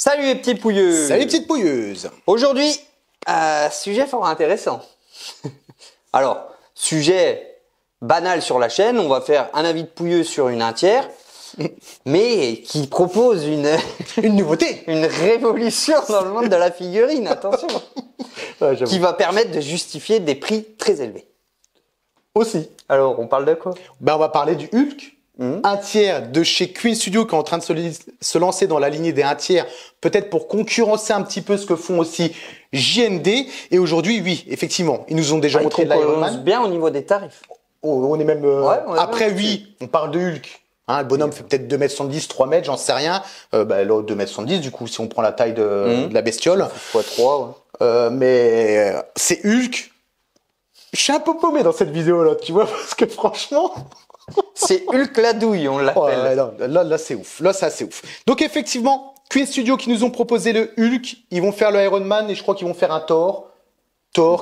Salut les petits pouilleux. Salut les petites pouilleuses. Aujourd'hui, sujet fort intéressant. Alors, sujet banal sur la chaîne, on va faire un avis de pouilleux sur une 1/3, mais qui propose une nouveauté, une révolution dans le monde de la figurine, attention, qui va permettre de justifier des prix très élevés. Aussi. Alors, on parle de quoi? On va parler du Hulk. 1/3 de chez Queen Studio qui est en train de se lancer dans la lignée des 1/3, peut-être pour concurrencer un petit peu ce que font aussi JND. Et aujourd'hui, oui, effectivement, ils nous ont déjà montré de l'Iron Man. Bien au niveau des tarifs. Oh, on est même. Après, bien oui, on parle de Hulk. Hein, le bonhomme fait peut-être 2,70 m, 3 m, j'en sais rien. Là, 2,70 m, du coup, si on prend la taille de la bestiole. x3, ouais. Mais c'est Hulk. Je suis un peu paumé dans cette vidéo-là, tu vois, parce que franchement. C'est Hulk la douille, on l'appelle. Là, c'est ouf. Là, c'est assez ouf. Donc, effectivement, Queen Studio qui nous ont proposé le Hulk, ils vont faire le Iron Man et je crois qu'ils vont faire un Thor.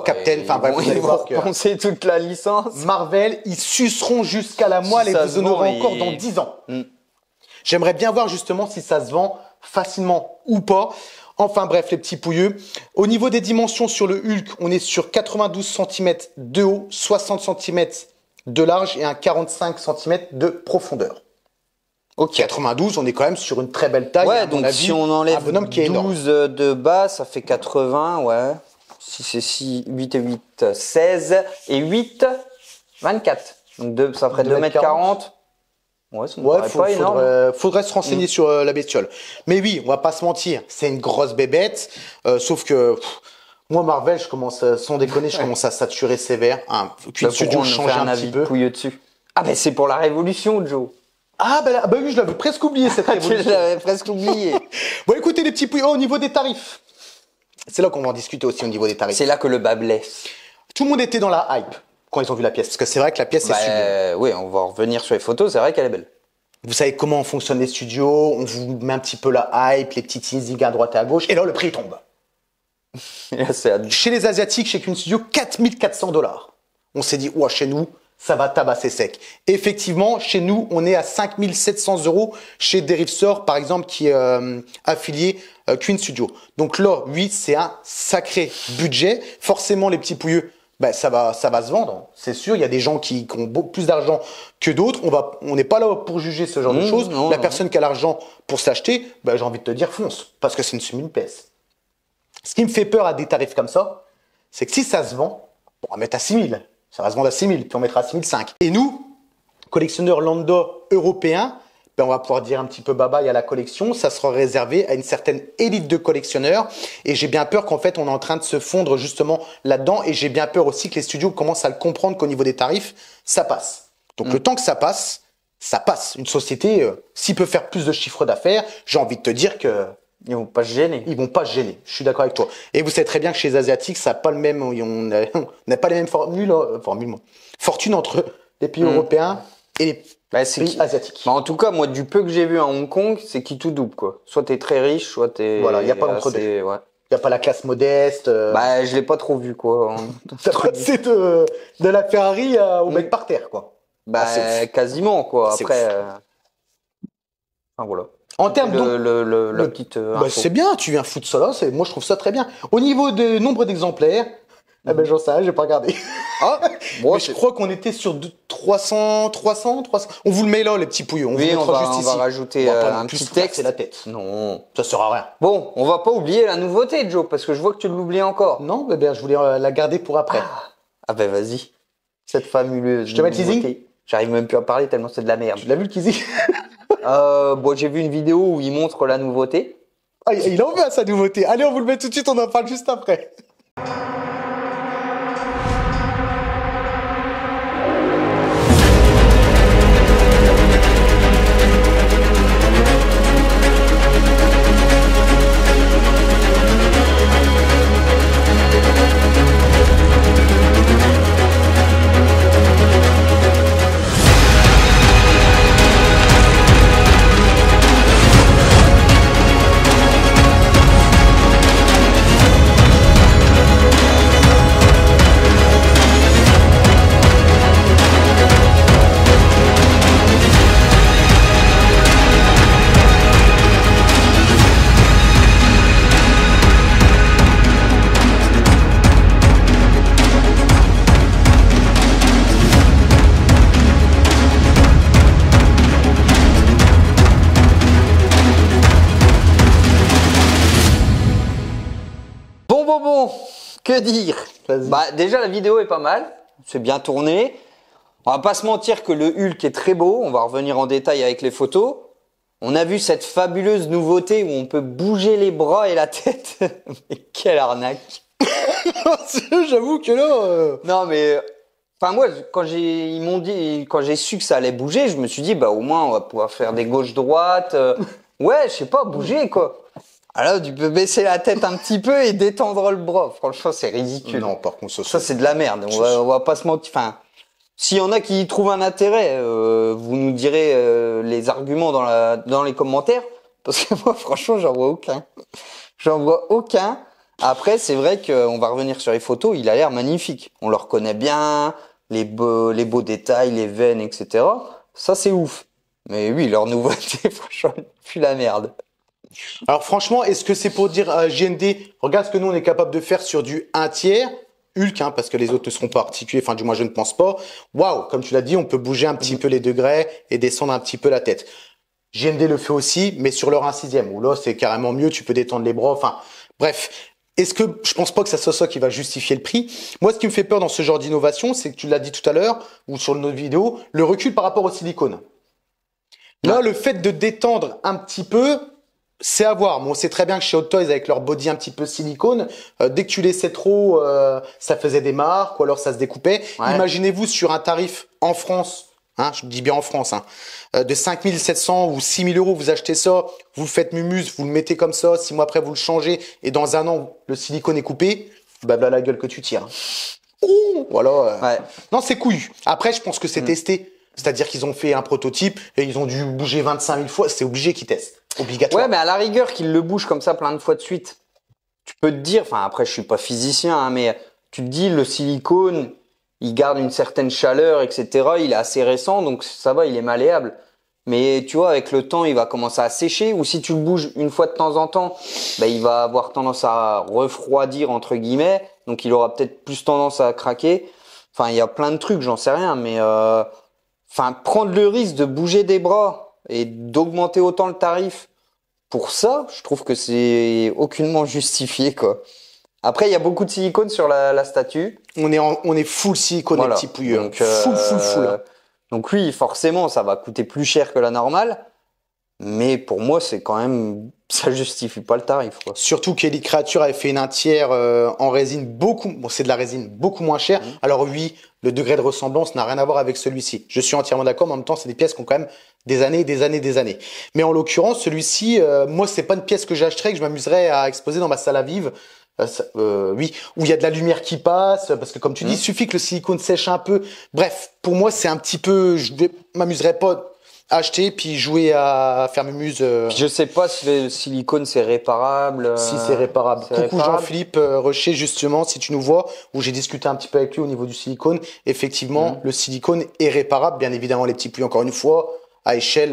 Captain, enfin bref, vous allez voir que penser toute la licence. Marvel, ils suceront jusqu'à la moelle et vous en aurez encore dans 10 ans. J'aimerais bien voir justement si ça se vend facilement ou pas. Enfin bref, les petits pouilleux. Au niveau des dimensions sur le Hulk, on est sur 92 cm de haut, 60 cm de large et un 45 cm de profondeur. Ok. 92, on est quand même sur une très belle taille. Ouais, donc si on enlève 12 de bas, ça fait 80, ouais. Si c'est 6, 8 et 8, 16 et 8, 24. Donc ça ferait 2,40 m. Ouais, ça me paraît pas énorme. Faudrait se renseigner sur la bestiole. Mais oui, on va pas se mentir, c'est une grosse bébête. Sauf que moi, Marvel, sans déconner, je commence à saturer sévère. Queen Studio change un petit peu. Pouilleux dessus. Ah ben c'est pour la révolution, Joe. Ah bah oui, je l'avais presque oublié cette révolution. Je l'avais presque oublié. Bon, écoutez les petits pouilleux, au niveau des tarifs. C'est là qu'on va en discuter aussi au niveau des tarifs. C'est là que le bas blesse. Tout le monde était dans la hype quand ils ont vu la pièce, parce que c'est vrai que la pièce est sublime. Oui, on va revenir sur les photos, c'est vrai qu'elle est belle. Vous savez comment fonctionnent les studios, on vous met un petit peu la hype, les petits teasings à droite et à gauche, et là le prix tombe. Chez les Asiatiques, chez Queen Studio, 4 400 $. On s'est dit, chez nous, ça va tabasser sec. Effectivement, chez nous, on est à 5 700 € chez Derive Store, par exemple, qui est affilié Queen Studio. Donc là, oui, c'est un sacré budget. Forcément, les petits pouilleux, ça va se vendre. C'est sûr, il y a des gens qui ont beaucoup plus d'argent que d'autres. On n'est pas là pour juger ce genre de choses. La personne qui a l'argent pour se l'acheter, j'ai envie de te dire, fonce. Parce que c'est une semi-pièce. Ce qui me fait peur à des tarifs comme ça, c'est que si ça se vend, on va mettre à 6 000. Ça va se vendre à 6 000, puis on mettra à 6 500. Et nous, collectionneurs lambda européens, on va pouvoir dire un petit peu bye-bye à la collection. Ça sera réservé à une certaine élite de collectionneurs. Et j'ai bien peur qu'en fait, on est en train de se fondre justement là-dedans. Et j'ai bien peur aussi que les studios commencent à le comprendre qu'au niveau des tarifs, ça passe. Donc le temps que ça passe, ça passe. Une société, s'il peut faire plus de chiffre d'affaires, j'ai envie de te dire que ils vont pas se gêner. Ils vont pas se gêner. Je suis d'accord avec toi. Et vous savez très bien que chez les Asiatiques, ça n'a pas le même, on n'a pas les mêmes fortunes entre les pays européens et les pays asiatiques. En tout cas, moi, du peu que j'ai vu à Hong Kong, c'est qui tout double, quoi. Soit t'es très riche, soit t'es. Voilà, il n'y a pas d'entre-deux. Il n'y a pas la classe modeste. Je l'ai pas trop vu, quoi. T'as passé de la Ferrari au mec par terre, quoi. Quasiment, quoi. Après. Enfin, voilà. En termes de petite. C'est bien, tu viens foutre ça là, moi je trouve ça très bien. Au niveau du nombre d'exemplaires, j'en sais rien, j'ai pas regardé. Mais je crois qu'on était sur 300. On vous le met là, les petits pouilleux. On va rajouter un petit texte. C'est la tête. Non, ça sert à rien. Bon, on va pas oublier la nouveauté, Joe, parce que je vois que tu l'oublies encore. Non, je voulais la garder pour après. Vas-y. Cette fabuleuse. Je te mets le teasing. J'arrive même plus à parler tellement c'est de la merde. Tu l'as vu le teasing? J'ai vu une vidéo où il montre la nouveauté. Il en veut à sa nouveauté. Allez, on vous le met tout de suite, on en parle juste après. Bon. Que dire? Bah, déjà, la vidéo est pas mal. C'est bien tourné. On va pas se mentir que le Hulk est très beau. On va revenir en détail avec les photos. On a vu cette fabuleuse nouveauté où on peut bouger les bras et la tête. Mais quelle arnaque! J'avoue que là. Non, mais enfin moi, quand j'ai su que ça allait bouger, je me suis dit bah au moins on va pouvoir faire des gauches-droites. Ouais, je sais pas, bouger quoi. Alors tu peux baisser la tête un petit peu et détendre le bras. Franchement, c'est ridicule. Non, par contre, Ça c'est de la merde. On va pas se mentir. Enfin, s'il y en a qui y trouvent un intérêt, vous nous direz les arguments dans les commentaires. Parce que moi, franchement, j'en vois aucun. J'en vois aucun. Après, c'est vrai qu'on va revenir sur les photos. Il a l'air magnifique. On le reconnaît bien, les beaux détails, les veines, etc. Ça, c'est ouf. Mais oui, leur nouveauté, franchement, puis la merde. Alors franchement, est-ce que c'est pour dire à JND, regarde ce que nous on est capable de faire sur du 1/3 Hulk, hein, parce que les autres ne seront pas articulés, enfin du moins je ne pense pas. Waouh, comme tu l'as dit, on peut bouger un petit peu les degrés et descendre un petit peu la tête. JND le fait aussi, mais sur leur 1/6, où là c'est carrément mieux, tu peux détendre les bras, enfin bref. Est-ce que je pense pas que ça soit ça qui va justifier le prix? Moi, ce qui me fait peur dans ce genre d'innovation, c'est que tu l'as dit tout à l'heure, ou sur notre vidéo, le recul par rapport au silicone. Là, le fait de détendre un petit peu, c'est à voir. Bon, on sait très bien que chez Hot Toys, avec leur body un petit peu silicone, dès que tu laissais trop, ça faisait des marques ou alors ça se découpait. Ouais. Imaginez-vous sur un tarif en France, hein, je dis bien en France, hein, de 5 700 ou 6 000 euros, vous achetez ça, vous le faites mumuse, vous le mettez comme ça, 6 mois après vous le changez et dans un an, le silicone est coupé, bah la gueule que tu tires. Oh, voilà. Ouais. Non, c'est couillu. Après, je pense que c'est testé. C'est-à-dire qu'ils ont fait un prototype et ils ont dû bouger 25 000 fois. C'est obligé qu'ils testent. Obligatoire. Ouais, mais à la rigueur qu'ils le bougent comme ça plein de fois de suite. Tu peux te dire, enfin après je suis pas physicien, hein, mais tu te dis le silicone, il garde une certaine chaleur, etc. Il est assez récent, donc ça va, il est malléable. Mais tu vois, avec le temps, il va commencer à sécher. Ou si tu le bouges une fois de temps en temps, bah, il va avoir tendance à refroidir, entre guillemets. Donc il aura peut-être plus tendance à craquer. Enfin, il y a plein de trucs, j'en sais rien, mais... Enfin, prendre le risque de bouger des bras et d'augmenter autant le tarif pour ça, je trouve que c'est aucunement justifié, quoi. Après, il y a beaucoup de silicone sur la statue. On est full silicone, voilà. Les petits pouilleux. Donc, full. Donc oui, forcément, ça va coûter plus cher que la normale. Mais pour moi, c'est quand même, ça justifie pas le tarif, quoi. Surtout qu'Elite Creature avait fait une 1/3 en résine c'est de la résine beaucoup moins chère. Alors oui, le degré de ressemblance n'a rien à voir avec celui-ci. Je suis entièrement d'accord, mais en même temps, c'est des pièces qui ont quand même des années. Mais en l'occurrence, celui-ci, moi, c'est pas une pièce que j'achèterais, que je m'amuserais à exposer dans ma salle à vivre. Oui, où il y a de la lumière qui passe, parce que comme tu dis, il suffit que le silicone sèche un peu. Bref, pour moi, c'est un petit peu, je m'amuserais pas acheter puis jouer à faire mumuse. Je sais pas si le silicone c'est réparable. Si c'est réparable. Coucou Jean-Philippe Rocher, justement, si tu nous vois, où j'ai discuté un petit peu avec lui au niveau du silicone. Effectivement, le silicone est réparable. Bien évidemment, les petits plis, encore une fois, à échelle,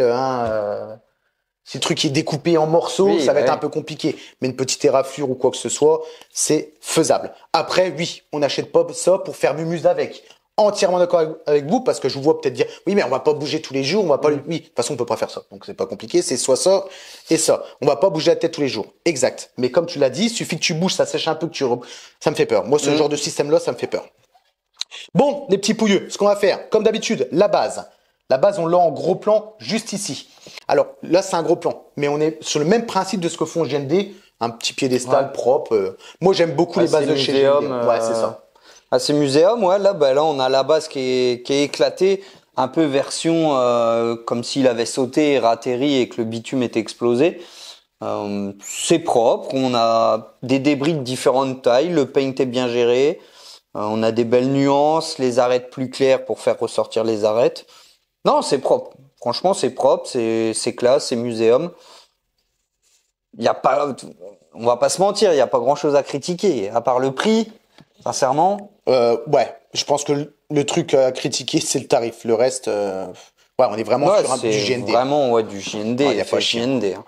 si le truc est découpé en morceaux, ça va être un peu compliqué. Mais une petite éraflure ou quoi que ce soit, c'est faisable. Après, oui, on n'achète pas ça pour faire mumuse avec. Entièrement d'accord avec vous, parce que je vous vois peut-être dire oui, mais on va pas bouger tous les jours, on va pas oui, de toute façon on peut pas faire ça, donc c'est pas compliqué, c'est soit ça et ça, on va pas bouger la tête tous les jours, exact. Mais comme tu l'as dit, il suffit que tu bouges, ça sèche un peu, ça me fait peur. Moi, ce genre de système là, ça me fait peur. Bon, les petits pouilleux, ce qu'on va faire, comme d'habitude, la base, on l'a en gros plan juste ici. Alors là, c'est un gros plan, mais on est sur le même principe de ce que font GND, un petit piédestal propre. Moi, j'aime beaucoup les bases de chez GND. Ouais, c'est ça. À ces muséums, ouais, là, on a la base qui est éclatée, un peu version comme s'il avait sauté et ratterri et que le bitume était explosé. C'est propre, on a des débris de différentes tailles, le paint est bien géré, on a des belles nuances, les arêtes plus claires pour faire ressortir les arêtes. Non, c'est propre. Franchement, c'est propre, c'est classe, c'est muséum. On va pas se mentir, il y a pas grand chose à critiquer, à part le prix. Sincèrement, ouais, je pense que le truc à critiquer, c'est le tarif. Le reste, ouais, on est vraiment sur du GND. Vraiment, du GND. Il y a pas GND. Hein.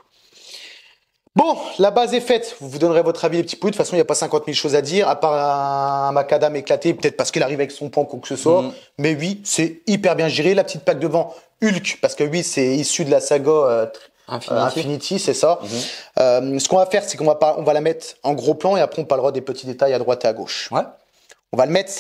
Bon, la base est faite. Vous donnerez votre avis, les petits pouilles. De toute façon, il n'y a pas 50 000 choses à dire, à part un macadam éclaté, peut-être parce qu'il arrive avec son pan, quoi que ce soit. Mais oui, c'est hyper bien géré. La petite plaque devant, Hulk, parce que oui, c'est issu de la saga Infinity, c'est ça. Ce qu'on va faire, c'est on va la mettre en gros plan et après on parlera des petits détails à droite et à gauche. Ouais. On va le mettre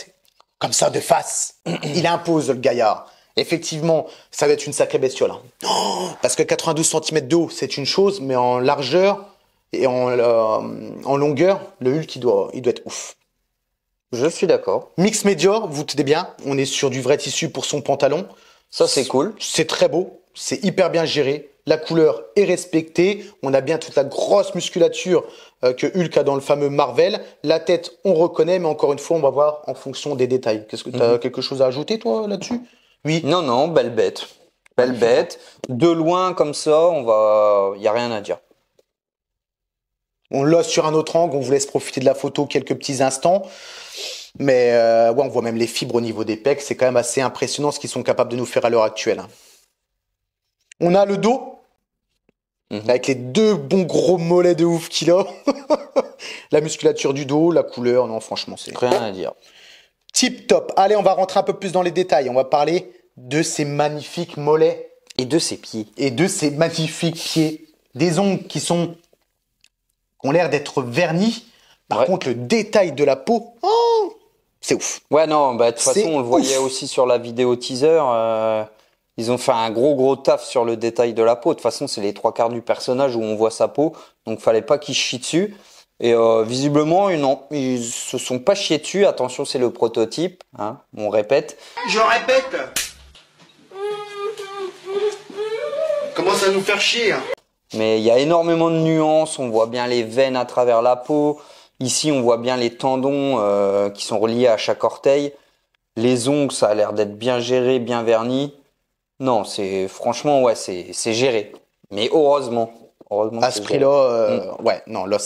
comme ça de face. Il impose le gaillard. Effectivement, ça va être une sacrée bestiole. Oh, parce que 92 cm de haut, c'est une chose, mais en largeur et en longueur, le Hulk, il doit être ouf. Je suis d'accord. Mix Medior, vous tenez bien, on est sur du vrai tissu pour son pantalon. Ça, c'est cool. C'est très beau, c'est hyper bien géré. La couleur est respectée. On a bien toute la grosse musculature que Hulk a dans le fameux Marvel. La tête, on reconnaît, mais encore une fois, on va voir en fonction des détails. Qu'est-ce que tu as quelque chose à ajouter, toi, là-dessus? Oui. Non, belle bête. Belle bête. De loin, comme ça, il y a rien à dire. On l'a sur un autre angle, on vous laisse profiter de la photo quelques petits instants. Mais ouais, on voit même les fibres au niveau des pecs. C'est quand même assez impressionnant ce qu'ils sont capables de nous faire à l'heure actuelle. On a le dos, avec les deux bons gros mollets de ouf qu'il a. La musculature du dos, la couleur, non, franchement, c'est rien à dire. Tip top. Allez, on va rentrer un peu plus dans les détails. On va parler de ces magnifiques mollets. Et de ses pieds. Et de ces magnifiques pieds. Des ongles qui ont l'air d'être vernis. Par contre, le détail de la peau, c'est ouf. Ouais, non, bah, de toute façon, on le voyait aussi sur la vidéo teaser. Ils ont fait un gros taf sur le détail de la peau. De toute façon, c'est les 3/4 du personnage où on voit sa peau. Donc, fallait pas qu'ils chient dessus. Et visiblement, non, ils se sont pas chiés dessus. Attention, c'est le prototype. Hein, on répète. Je répète. Commence à nous faire chier. Hein. Mais il y a énormément de nuances. On voit bien les veines à travers la peau. Ici, on voit bien les tendons qui sont reliés à chaque orteil. Les ongles, ça a l'air d'être bien géré, bien verni. Non, franchement, ouais, c'est géré. Mais heureusement à ce prix-là, ouais, non, là,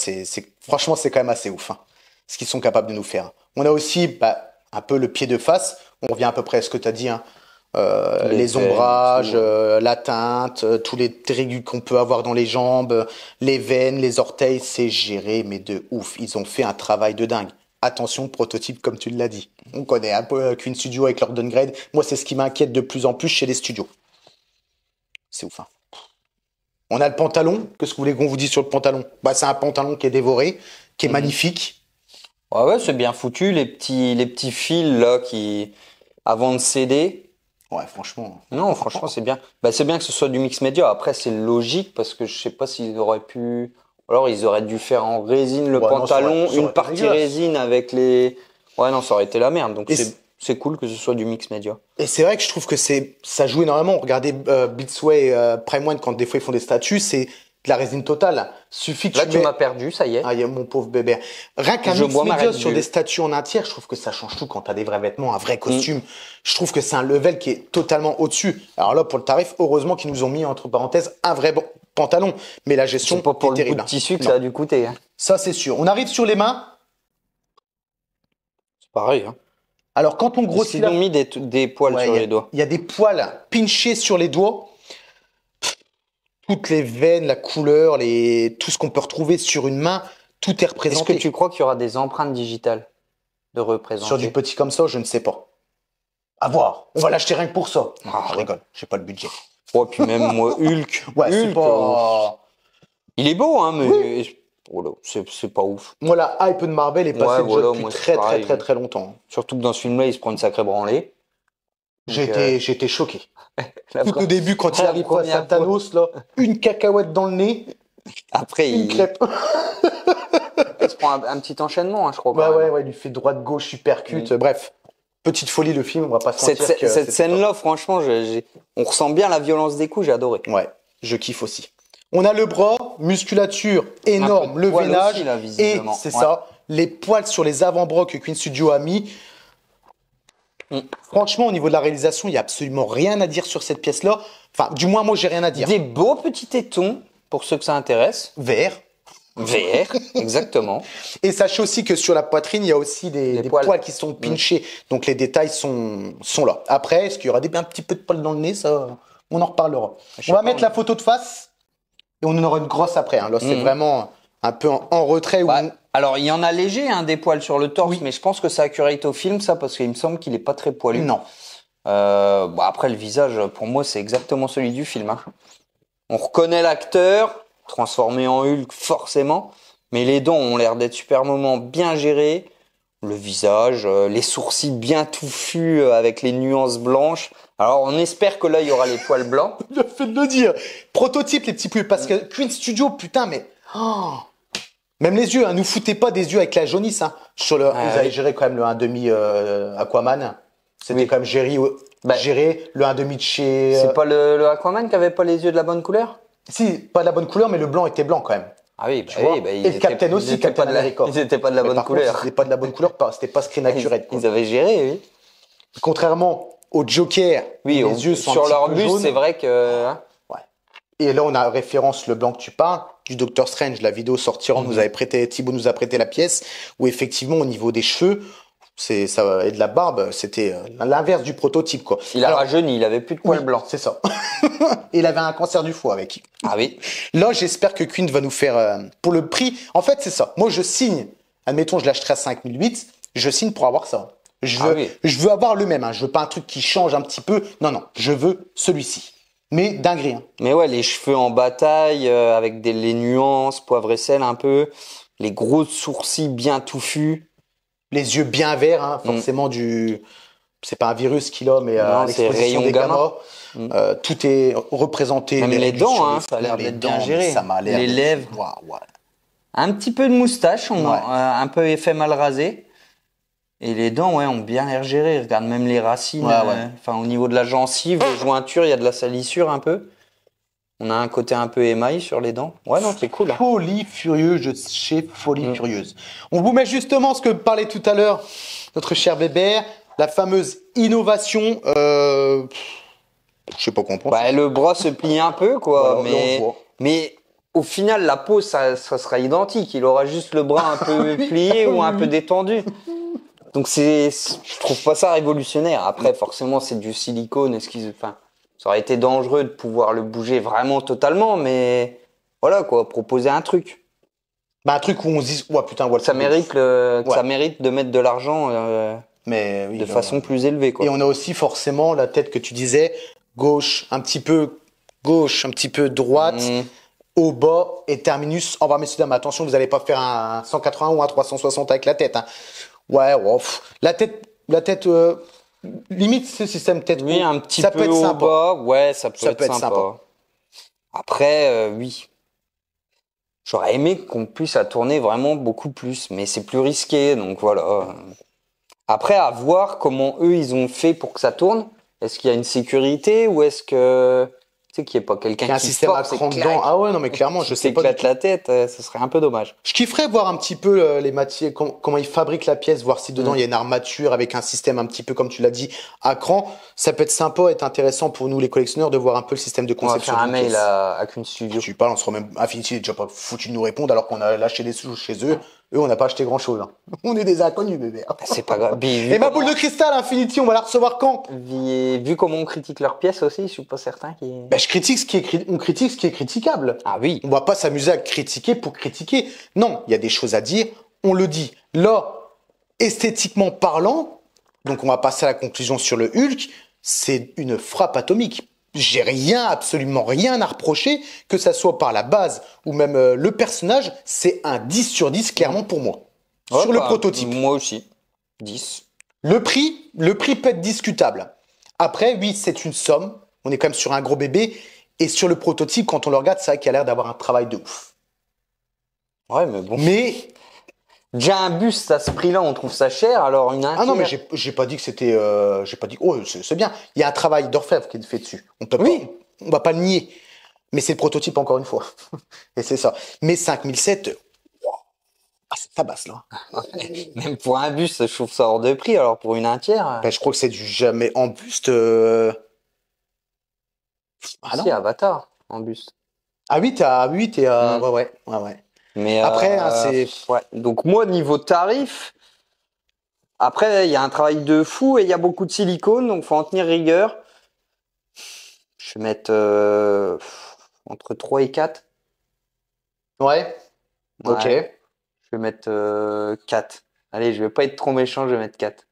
franchement, c'est quand même assez ouf, hein, ce qu'ils sont capables de nous faire. On a aussi, un peu le pied de face. On revient à peu près à ce que tu as dit, hein. Les ombrages, la teinte, tous les trigus qu'on peut avoir dans les jambes, les veines, les orteils, c'est géré, mais de ouf. Ils ont fait un travail de dingue. Attention, prototype, comme tu l'as dit. On connaît un peu Queen Studio avec leur downgrade. Moi, c'est ce qui m'inquiète de plus en plus chez les studios. C'est ouf, hein. On a le pantalon. Qu'est-ce que vous voulez qu'on vous dise sur le pantalon? C'est un pantalon qui est dévoré, qui est magnifique. Ouais, c'est bien foutu. Les petits fils, là, avant de céder. Ouais, franchement. Non, franchement, c'est bien. C'est bien que ce soit du mix média. Après, c'est logique parce que je sais pas s'ils auraient pu. Alors, ils auraient dû faire en résine le pantalon, ça aurait une partie résine avec les. Ouais, non, ça aurait été la merde. Donc, c'est cool que ce soit du mix média. Et c'est vrai que je trouve que ça joue énormément. Regardez Beatsway, Prime One, quand des fois ils font des statues, c'est de la résine totale. Suffit que là, tu m'as perdu, ça y est. Ah, mon pauvre bébé. Rien qu'un mix média sur des statues en un tiers, je trouve que ça change tout quand t'as des vrais vêtements, un vrai costume. Je trouve que c'est un level qui est totalement au-dessus. Alors là, pour le tarif, heureusement qu'ils nous ont mis, entre parenthèses, un vrai pantalon. Mais la gestion c'est pas pour est terrible. Le bout de tissu que ça a dû coûter. Hein. Ça, c'est sûr. On arrive sur les mains. C'est pareil, hein. Alors, quand on grossit... Ils ont mis des poils sur les doigts. Il y a des poils pinchés sur les doigts. Toutes les veines, la couleur, tout ce qu'on peut retrouver sur une main, tout est représenté. Est-ce que tu crois qu'il y aura des empreintes digitales de représenter? Sur du petit comme ça, je ne sais pas. À voir. On va l'acheter rien que pour ça. Je rigole, j'ai pas le budget. Ouais, puis même moi, Hulk. Ouais, c'est pas... Il est beau, hein, mais... Oui. Voilà, c'est pas ouf. Moi, la hype de Marvel est passée déjà depuis très longtemps. Surtout que dans ce film-là, il se prend une sacrée branlée. J'ai été choqué. Tout au début, quand il arrive face à Thanos, là, une cacahuète dans le nez. Après, une crêpe. Il se prend un petit enchaînement, hein, je crois. Ouais, il lui fait droite-gauche, supercute. Bref, petite folie le film, on va pas se mentir. Cette scène-là, franchement, on ressent bien la violence des coups, j'ai adoré. Ouais, je kiffe aussi. On a le bras, musculature énorme, le veinage, aussi, là, et c'est ça, les poils sur les avant-bras que Queen Studio a mis. Franchement, au niveau de la réalisation, il n'y a absolument rien à dire sur cette pièce-là. Enfin, du moins, moi, j'ai rien à dire. Des beaux petits tétons, pour ceux que ça intéresse. Vert, exactement. Et sachez aussi que sur la poitrine, il y a aussi des poils qui sont pinchés. Donc, les détails sont là. Après, est-ce qu'il y aura un petit peu de poils dans le nez? Ça, on en reparlera. On va mettre la photo de face. Et on en aura une grosse après. Hein. Là, c'est vraiment un peu en retrait. Alors, il y en a léger, hein, des poils sur le torse, mais je pense que ça accurate au film, ça, parce qu'il me semble qu'il est pas très poilu. Non. Après, le visage, pour moi, c'est exactement celui du film. Hein. On reconnaît l'acteur, transformé en Hulk forcément, mais les dents ont l'air d'être super moment bien gérés. Le visage, les sourcils bien touffus avec les nuances blanches. Alors on espère que là il y aura les poils blancs. Le fait de le dire. Prototype, les petits poules. Parce que Queen Studio, putain, mais. Même les yeux, hein, nous foutez pas des yeux avec la jaunisse. Hein. Sur le, ils avaient géré quand même le 1,5 Aquaman. C'était quand même géré le 1,5 de chez. C'est pas le Aquaman qui avait pas les yeux de la bonne couleur? Si, pas de la bonne couleur, mais le blanc était blanc quand même. Ah oui, et le Captain aussi, Captain America. Ils étaient pas de la bonne couleur. C'était pas de la bonne couleur, c'était pas screen accurate. Ils avaient géré, oui. Contrairement au Joker, les yeux sont sur leur buste, c'est vrai que. Ouais. Et là, on a référence le blanc que tu parles du Doctor Strange. La vidéo sortira, Thibaut nous a prêté la pièce où effectivement, au niveau des cheveux, et de la barbe, c'était l'inverse du prototype, quoi. Il a rajeuni, il avait plus de poils blancs. C'est ça. Il avait un cancer du foie avec. Ah oui. Là, j'espère que Queen va nous faire pour le prix. En fait, c'est ça. Moi, je signe. Admettons, je l'achèterai à 5008. Je signe pour avoir ça. Je veux avoir le même. Hein. Je veux pas un truc qui change un petit peu. Non, non. Je veux celui-ci. Mais dinguerie. Hein. Mais ouais, les cheveux en bataille avec les nuances, poivre et sel un peu, les gros sourcils bien touffus. Les yeux bien verts, hein, forcément c'est pas un virus qu'il a, mais l'exposition des gamma. Tout est représenté. Même les dents, hein, ça a l'air d'être bien géré. Ça m'a l'air les lèvres. Ouais. Un petit peu de moustache, un peu effet mal rasé. Et les dents, ont bien l'air gérées. Regarde même les racines. Enfin, au niveau de la gencive, les jointures, il y a de la salissure un peu. On a un côté un peu émail sur les dents. Ouais, non, c'est cool. Hein. Folie furieuse chez Folie furieuse. On vous met justement ce que parlait tout à l'heure notre cher Bébert, la fameuse innovation. Je sais pas quoi on pense. Le bras se plie un peu, quoi. Voilà, mais au final, la pose, ça sera identique. Il aura juste le bras un peu plié ou un peu détendu. Donc je trouve pas ça révolutionnaire. Après, forcément, c'est du silicone. Ça aurait été dangereux de pouvoir le bouger vraiment totalement, mais voilà quoi, proposer un truc. Un truc où on se dit, putain, ça mérite ça mérite de mettre de l'argent de façon plus élevée quoi. Et on a aussi forcément la tête que tu disais, gauche, un petit peu droite, au bas et terminus en bas. Messieurs dames, attention, vous n'allez pas faire un 180 ou un 360 avec la tête. Hein. La tête. Limite, ce système tête haut, un petit peu haut sympa. Bas, ça peut être sympa. Après, oui. J'aurais aimé qu'on puisse la tourner vraiment beaucoup plus, mais c'est plus risqué, donc voilà. Après, à voir comment eux, ils ont fait pour que ça tourne. Est-ce qu'il y a une sécurité ou est-ce que... Tu sais qu'il n'y ait pas quelqu'un qui un système à cran dedans. Ah ouais, non mais clairement, je sais pas. Éclate la tête, ce serait un peu dommage. Je kifferais voir un petit peu les matières, comment ils fabriquent la pièce, voir si dedans il y a une armature avec un système un petit peu comme tu l'as dit à cran. Ça peut être sympa, être intéressant pour nous les collectionneurs de voir un peu le système de conception. On va faire un mail à Queen Studio. Je suis pas, on sera même Infinity, déjà pas foutu de nous répondre alors qu'on a lâché des sous chez eux. Eux, on n'a pas acheté grand chose. Hein. On est des inconnus, bébé. C'est pas grave. Et ma boule de cristal, Infinity, on va la recevoir quand? Vu comment on critique leurs pièces aussi, je suis pas certain qu'ils... Je critique on critique ce qui est critiquable. Ah oui. On va pas s'amuser à critiquer pour critiquer. Non, il y a des choses à dire, on le dit. Là, esthétiquement parlant, donc on va passer à la conclusion sur le Hulk, c'est une frappe atomique. J'ai absolument rien à reprocher, que ça soit par la base ou même le personnage, c'est un 10 sur 10 clairement pour moi. Sur le prototype. Moi aussi. 10. Le prix peut être discutable. Après, oui, c'est une somme. On est quand même sur un gros bébé. Et sur le prototype, quand on le regarde, c'est vrai qu'il a l'air d'avoir un travail de ouf. Ouais, mais bon. Déjà un buste à ce prix-là, on trouve ça cher, alors une Ah non, mais j'ai pas dit que c'était... j'ai pas dit... Oh, c'est bien. Il y a un travail d'orfèvre qui est fait dessus. On va pas le nier. Mais c'est le prototype, encore une fois. Et c'est ça. Mais 5007... c'est tabasse, là. Même pour un buste, je trouve ça hors de prix, alors pour une entière... je crois que c'est du jamais en buste... non. Si, Avatar, en buste. Ah oui, t'es à... Ouais. Mais après, c'est... Ouais. Donc moi, niveau tarif, après, il y a un travail de fou et il y a beaucoup de silicone, donc faut en tenir rigueur. Je vais mettre entre 3 et 4. Ouais. Ok. Je vais mettre 4. Allez, je vais pas être trop méchant, je vais mettre 4.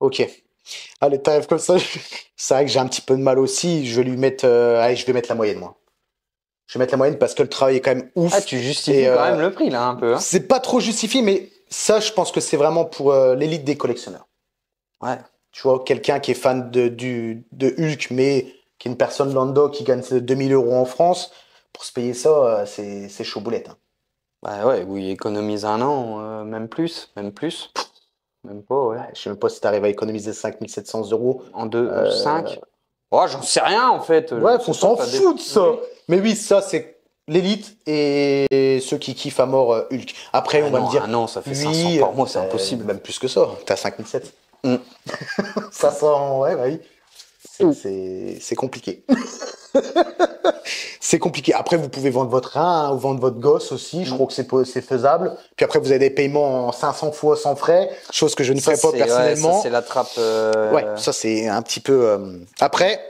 Ok. Allez, tarif comme ça, c'est vrai que j'ai un petit peu de mal aussi. Je vais lui mettre... allez, je vais mettre la moyenne, moi. Je vais mettre la moyenne parce que le travail est quand même ouf. Ah, tu justifies quand même le prix, là, un peu. Hein. C'est pas trop justifié, mais ça, je pense que c'est vraiment pour l'élite des collectionneurs. Ouais. Tu vois, quelqu'un qui est fan de Hulk, mais qui est une personne lambda qui gagne 2000 euros en France, pour se payer ça, c'est chaud boulette. Hein. Bah ouais, oui, économise un an, même plus. Même pas, ouais. Je sais même pas si tu arrives à économiser 5700 euros. En 5. Oh, j'en sais rien, en fait. Ouais, on s'en fout de ça. Mais oui, ça, c'est l'élite et ceux qui kiffent à mort Hulk. Après, on va me dire. Non, ça fait 500 par mois, c'est impossible. Même plus que ça. T'as 5700. Ça sent. Ouais, bah oui. C'est compliqué. C'est compliqué. Après, vous pouvez vendre votre rein ou vendre votre gosse aussi. Je crois que c'est faisable. Puis après, vous avez des paiements en 500 fois sans frais, chose que je ne ferais pas personnellement. Ça, c'est la trappe. Ouais, ça, c'est un petit peu. Après,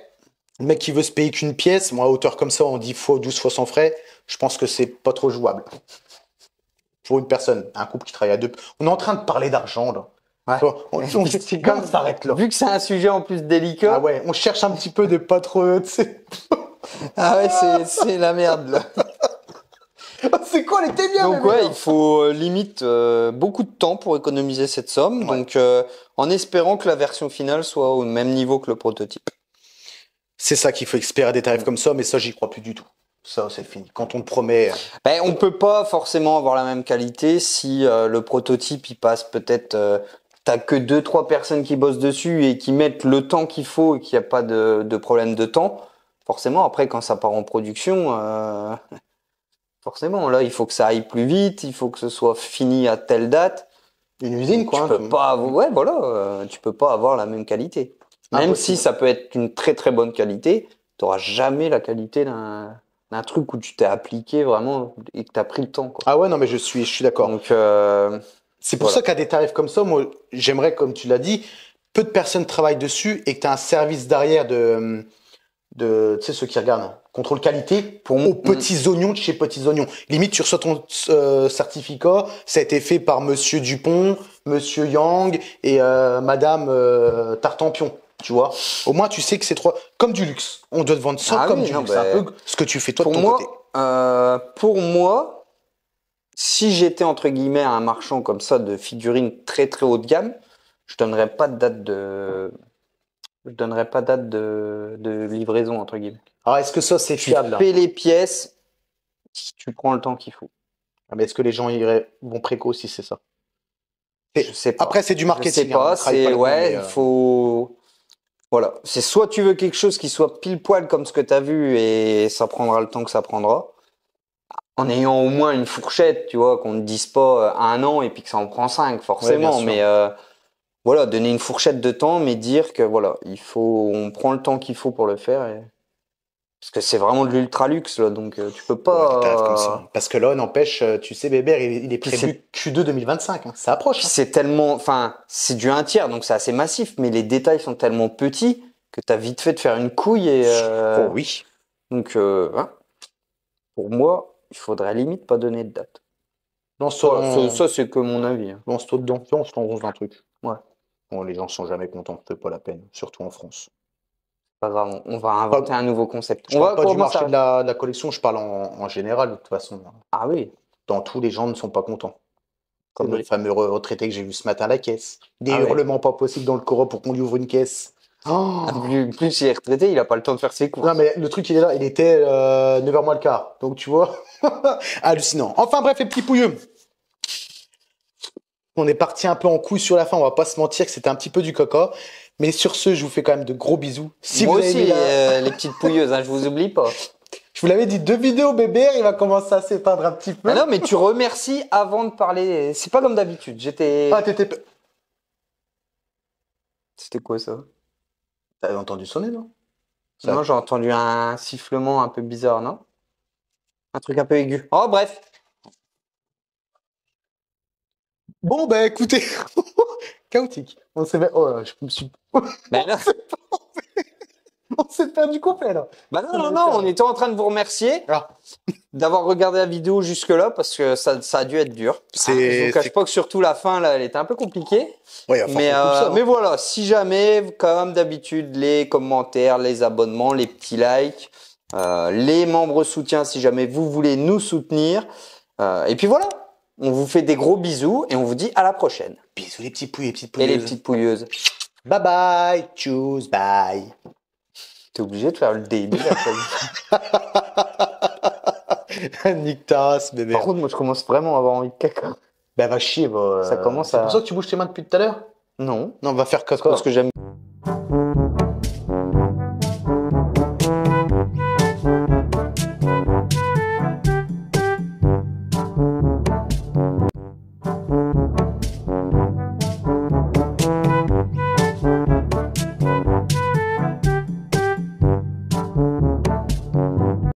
le mec qui veut se payer qu'une pièce, moi, à hauteur comme ça, on dit fois 12 fois sans frais, je pense que c'est pas trop jouable. Pour une personne, un couple qui travaille à deux. On est en train de parler d'argent, là. Ouais. C'est comme ça s'arrête là. Vu que c'est un sujet en plus délicat. Ah ouais, on cherche un petit peu de pas trop. Ah ouais, c'est la merde là. C'est quoi les bien. Donc ouais, il faut limite beaucoup de temps pour économiser cette somme. Ouais. Donc en espérant que la version finale soit au même niveau que le prototype. C'est ça qu'il faut espérer des tarifs comme ça, mais ça j'y crois plus du tout. Ça c'est fini. Quand on te promet. Ben on peut pas forcément avoir la même qualité si le prototype il passe peut-être. T'as que 2-3 personnes qui bossent dessus et qui mettent le temps qu'il faut et qu'il n'y a pas de problème de temps. Forcément, après, quand ça part en production, forcément, là, il faut que ça aille plus vite, il faut que ce soit fini à telle date. Une usine, quoi. Tu peux pas, ouais, voilà, tu peux pas avoir la même qualité. Même si ça peut être une très très bonne qualité, tu n'auras jamais la qualité d'un truc où tu t'es appliqué vraiment et que tu as pris le temps, quoi. Ah ouais, non, mais je suis d'accord. Donc, c'est pour ça qu'à des tarifs comme ça, moi, j'aimerais, comme tu l'as dit, peu de personnes travaillent dessus et que tu as un service derrière de tu sais, ceux qui regardent, contrôle qualité, aux petits oignons de chez Petits Oignons. Limite, tu reçois ton certificat, ça a été fait par Monsieur Dupont, Monsieur Yang et Madame Tartampion, tu vois. Au moins, tu sais que c'est trois, comme du luxe. On doit te vendre ça comme du luxe. C'est un peu ce que tu fais toi de ton côté. Pour moi, si j'étais entre guillemets un marchand comme ça de figurines très très haut de gamme, je donnerais pas de date de livraison entre guillemets. Alors est-ce que ça c'est fiable? Tu fais les pièces, tu prends le temps qu'il faut. Ah, mais est-ce que les gens vont préco si c'est ça? Je sais pas. Après c'est du marketing. Je sais pas. C'est ouais, il faut. Voilà, c'est soit tu veux quelque chose qui soit pile poil comme ce que tu as vu et ça prendra le temps que ça prendra. En ayant au moins une fourchette, tu vois, qu'on ne dise pas 1 an et puis que ça en prend 5, forcément. Ouais, mais voilà, donner une fourchette de temps, mais dire que voilà, on prend le temps qu'il faut pour le faire. Parce que c'est vraiment de l'ultra luxe, là, donc tu peux pas. Ouais, comme ça. Parce que là, n'empêche, tu sais, Bébert, il est prévu Q2 2025. Hein. Ça approche. Hein. C'est tellement, enfin, c'est du 1/3, donc c'est assez massif, mais les détails sont tellement petits que t'as vite fait de faire une couille et. Oh oui. Donc, hein, pour moi. Il faudrait limite pas donner de date. Non, ça c'est que mon avis. Hein. Lance-toi dedans, on se lance dans un truc. Ouais. Bon, les gens sont jamais contents, c'est pas la peine, surtout en France. Pas grave, on va inventer un nouveau concept. Je parle pas du marché de la collection, je parle en général de toute façon. Ah oui. Dans tous, les gens ne sont pas contents. Comme le fameux retraité que j'ai vu ce matin à la caisse. Des hurlements pas possibles dans le Cora pour qu'on lui ouvre une caisse. Oh. Plus il est retraité, il a pas le temps de faire ses courses. Non mais le truc il est là, il était 9h moins le quart. Donc tu vois, hallucinant. Enfin bref les petits pouilleux. On est parti un peu en couille sur la fin, on va pas se mentir que c'était un petit peu du caca. Mais sur ce, je vous fais quand même de gros bisous. Si moi vous aussi, les petites pouilleuses, hein, je vous oublie pas. Je vous l'avais dit, 2 vidéos bébé, il va commencer à s'éteindre un petit peu. Ah non mais tu remercies avant de parler. C'est pas comme d'habitude. Ah t'étais. C'était quoi ça? T'avais entendu sonner, non? Non, j'ai entendu un sifflement un peu bizarre, non? Un truc un peu aigu. Oh, bref. Bon, bah écoutez, chaotique. On s'est fait... Oh là, je me suis... Ben là... On s'est perdu complet, là. Bah non, on était en train de vous remercier d'avoir regardé la vidéo jusque-là, parce que ça a dû être dur. Je vous cache pas que surtout la fin, là, elle était un peu compliquée. Ouais, mais voilà, si jamais, comme d'habitude, les commentaires, les abonnements, les petits likes, les membres soutiens si jamais vous voulez nous soutenir. Et puis voilà, on vous fait des gros bisous et on vous dit à la prochaine. Bisous les petits pouilles, les petites Et pouilleuses. les petites pouilleuses. Bye bye, choose, bye. T'es obligé de faire le début après. Nique ta race, bébé. Par contre, moi je commence vraiment à avoir envie de caca. Ben va chier, bah. Ça commence C'est à... pour ça que tu bouges tes mains depuis tout à l'heure? Non, Non, va faire caca. parce que j'aime